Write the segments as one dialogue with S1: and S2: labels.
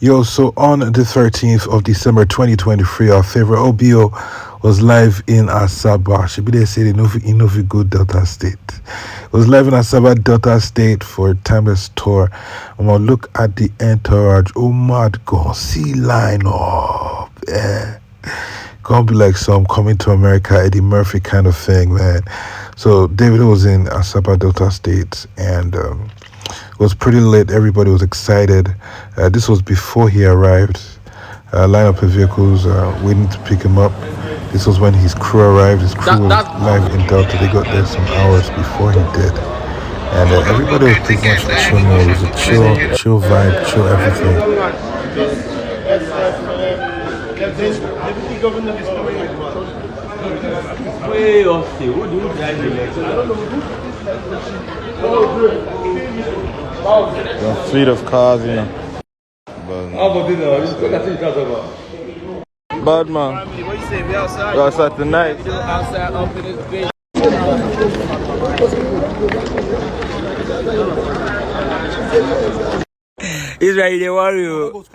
S1: Yo, so on the 13th of December 2023, our favorite OBO was live in Asaba. Should be they say Novi Good Delta State. It was live in Asaba, Delta State for a timeless tour. I'm gonna look at the entourage. Oh my god, see line up. Yeah. Gonna be like some coming to America, Eddie Murphy kind of thing, man. So Davido was in Asaba, Delta State, and it was pretty lit. Everybody was excited. This was before he arrived. Lineup of vehicles waiting to pick him up. This was when his crew arrived. His crew was live in Delta. They got there some hours before he did. And everybody was pretty much in chill mode. It was a chill vibe, chill everything.
S2: A fleet of cars, you know. Bad man.
S3: What you say? We outside?
S2: We outside tonight.
S3: Outside up in this bitch. He's ready to worry you.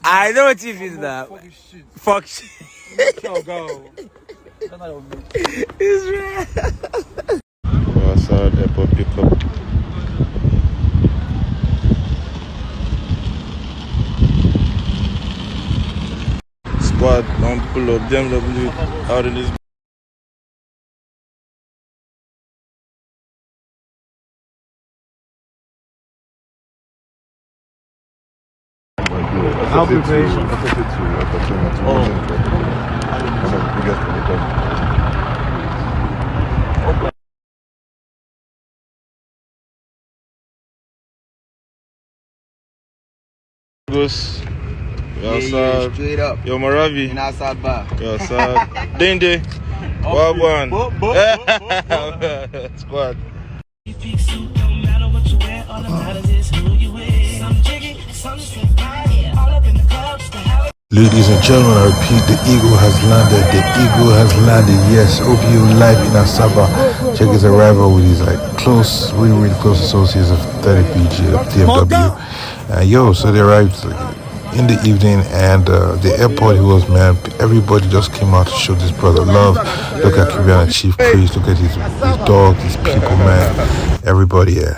S3: I know what if is that. Fuck shit. He's ready.
S2: We outside airport pickup. Squad, don't pull up. BMW out in this.
S4: I'll be paying.
S2: Goes. We outside.
S3: Straight up.
S2: Yo, Maravi.
S3: In Asaba.
S2: We outside. Dende. Wild one. Squad.
S1: Ladies and gentlemen, I repeat, the Eagle has landed. The Eagle has landed. Yes, OBO live in Asaba. Check his arrival with his close, really close associates of 30 BG of DMW. Yo, so they arrived in the evening, and the airport, he was, man, everybody just came out to show this brother love. Look at Caribbean Chief Priest, look at his dog, his people, man. Everybody, yeah.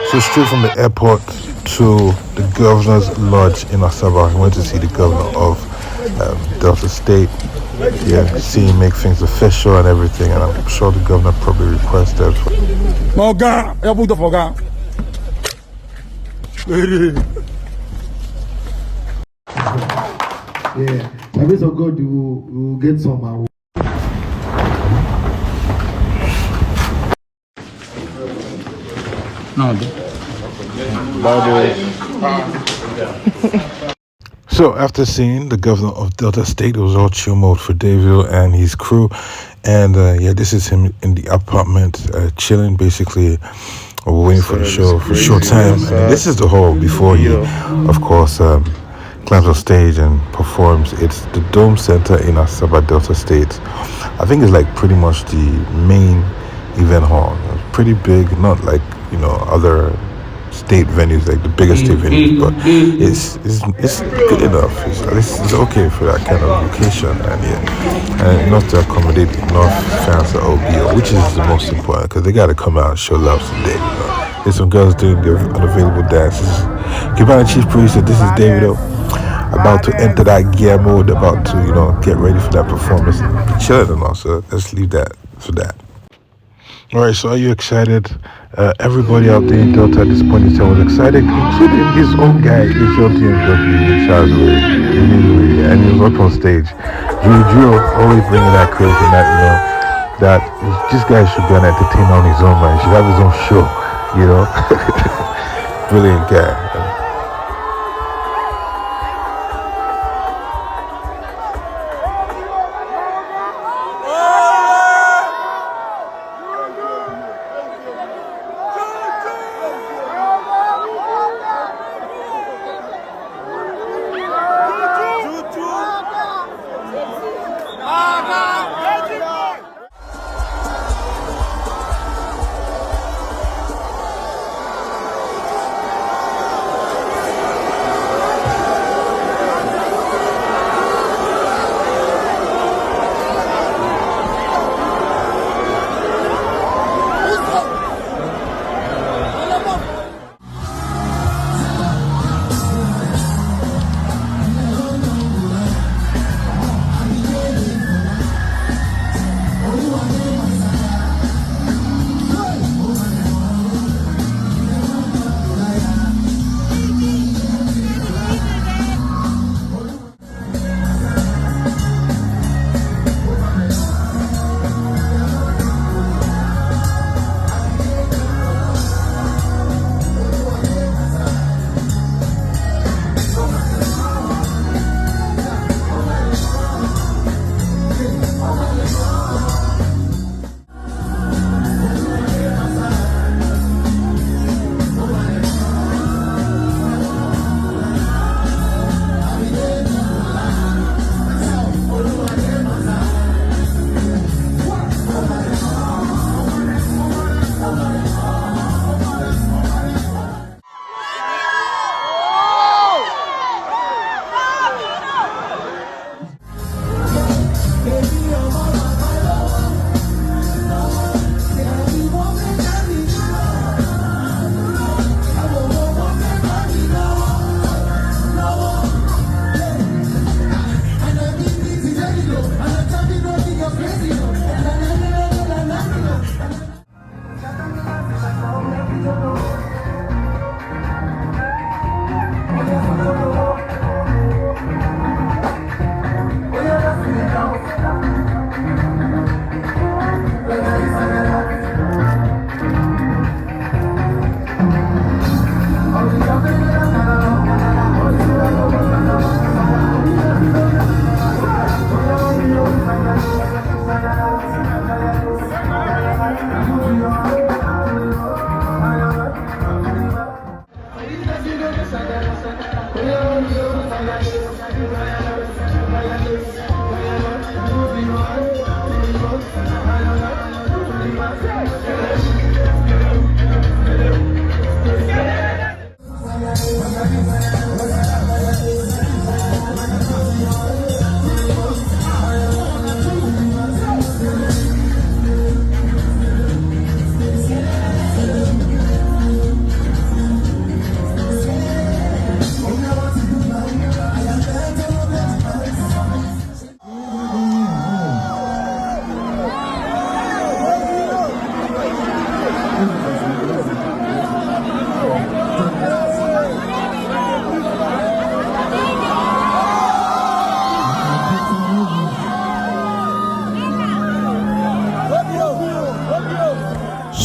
S1: So straight from the airport to the governor's lodge in Asaba. I went to see the governor of Delta State. Yeah, see him make things official and everything, and I'm sure the governor probably requested.
S4: Moga, eu vou fogar.
S5: Yeah, by grace of God, we will get some.
S1: So after seeing the governor of Delta State, it was all chill mode for Davido and his crew. And yeah, this is him in the apartment, chilling basically. We're waiting for the show for a short time. And this is the hall before he, of course, climbs on stage and performs. It's the Dome Center in Asaba, Delta State. I think it's like pretty much the main event hall. It's pretty big, not like, you know, other state venues, like the biggest state venues, but it's good enough. It's okay for that kind of location, and yeah, and enough to accommodate enough fans of OBO, which is the most important, because they got to come out and show love today. You know, there's some girls doing their unavailable dances. Goodbye, Chief Priest. This is Davido, about to enter that gear mode, about to, you know, get ready for that performance, chilling and all. So let's leave that for that. All right, so are you excited? Everybody out there in Delta at this point in time was excited, including his own guy, Israel DMW, Charles and he was up on stage. Drew always bringing that crazy, that, you know, that this guy should be an entertainer on his own, man. He should have his own show, you know. Brilliant guy.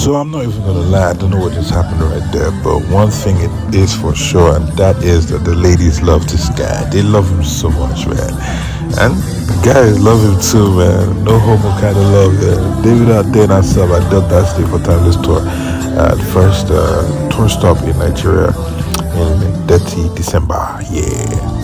S1: So I'm not even gonna lie, I don't know what just happened right there, but one thing it is for sure, and that is that the ladies love this guy. They love him so much, man. And the guys love him too, man. No homo kind of love, man. Davido out there in Asaba, I did that stay for Timeless Tour. The first tour stop in Nigeria in 30 December. Yeah.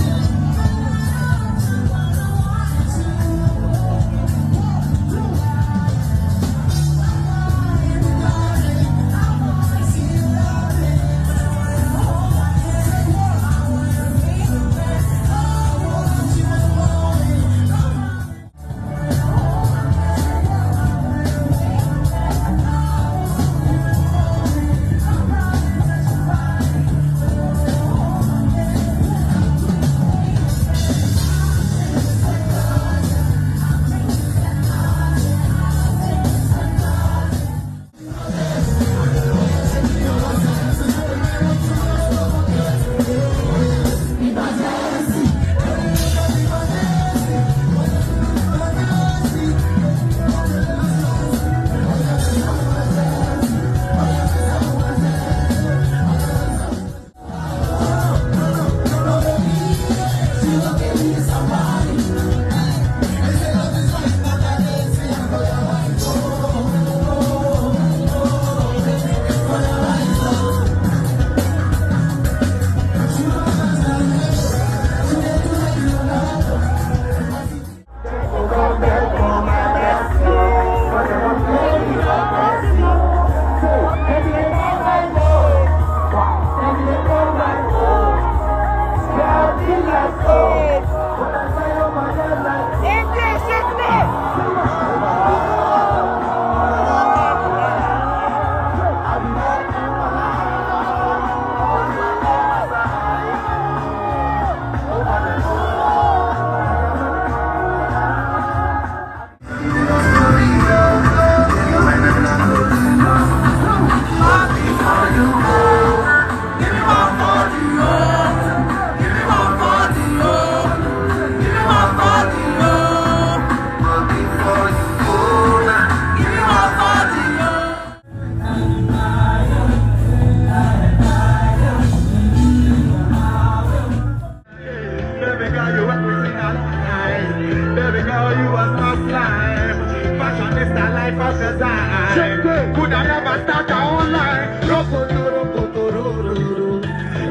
S6: Could I never start our own life?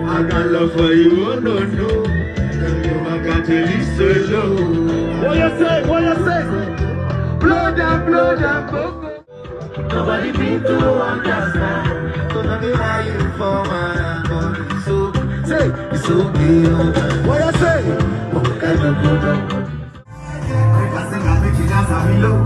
S6: I got love for you, oh no, no. I got to leave so low. What you say? What you say? Blow down, go. Nobody been to understand. So now they lie you for my body. So, say, it's okay. What you say? Okay, go. I can sing, I make you dance, I be low.